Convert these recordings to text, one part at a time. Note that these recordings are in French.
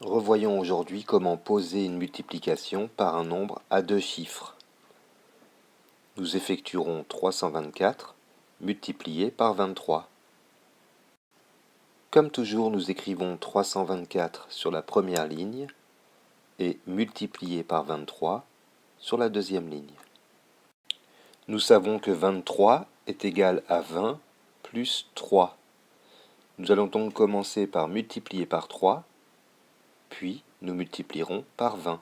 Revoyons aujourd'hui comment poser une multiplication par un nombre à deux chiffres. Nous effectuerons 324 multiplié par 23. Comme toujours, nous écrivons 324 sur la première ligne et multiplié par 23 sur la deuxième ligne. Nous savons que 23 est égal à 20 plus 3. Nous allons donc commencer par multiplier par 3, puis nous multiplierons par 20.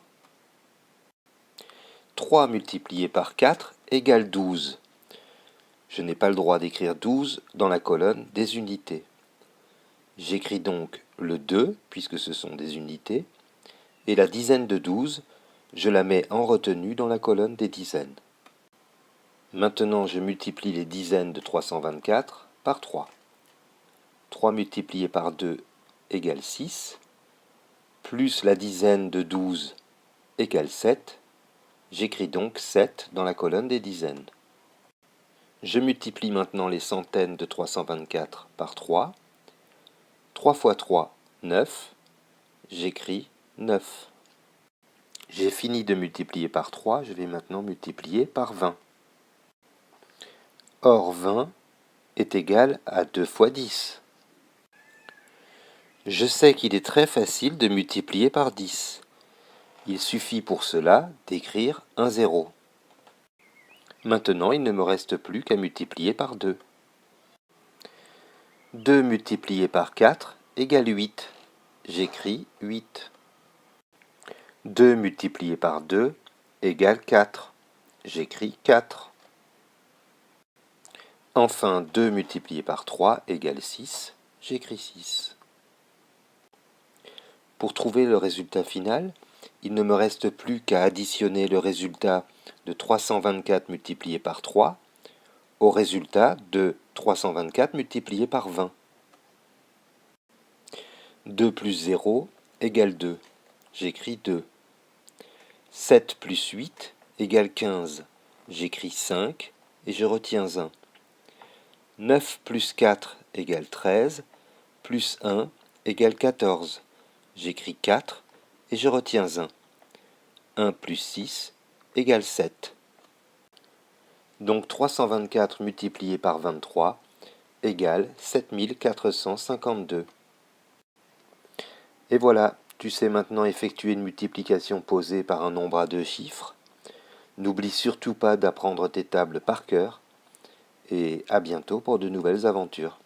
3 multiplié par 4 égale 12. Je n'ai pas le droit d'écrire 12 dans la colonne des unités. J'écris donc le 2, puisque ce sont des unités, et la dizaine de 12, je la mets en retenue dans la colonne des dizaines. Maintenant, je multiplie les dizaines de 324 par 3. 3 multiplié par 2 égale 6, plus la dizaine de 12 égale 7. J'écris donc 7 dans la colonne des dizaines. Je multiplie maintenant les centaines de 324 par 3. 3 fois 3, 9. J'écris 9. J'ai fini de multiplier par 3, je vais maintenant multiplier par 20. Or 20 est égal à 2 fois 10. Je sais qu'il est très facile de multiplier par 10. Il suffit pour cela d'écrire un 0. Maintenant, il ne me reste plus qu'à multiplier par 2. 2 multiplié par 4 égale 8. J'écris 8. 2 multiplié par 2 égale 4. J'écris 4. Enfin, 2 multiplié par 3 égale 6. J'écris 6. Pour trouver le résultat final, il ne me reste plus qu'à additionner le résultat de 324 multiplié par 3 au résultat de 324 multiplié par 20. 2 plus 0 égale 2. J'écris 2. 7 plus 8 égale 15. J'écris 5 et je retiens 1. 9 plus 4 égale 13, plus 1 égale 14. J'écris 4 et je retiens 1. 1 plus 6 égale 7. Donc 324 multiplié par 23 égale 7452. Et voilà, tu sais maintenant effectuer une multiplication posée par un nombre à deux chiffres. N'oublie surtout pas d'apprendre tes tables par cœur et à bientôt pour de nouvelles aventures.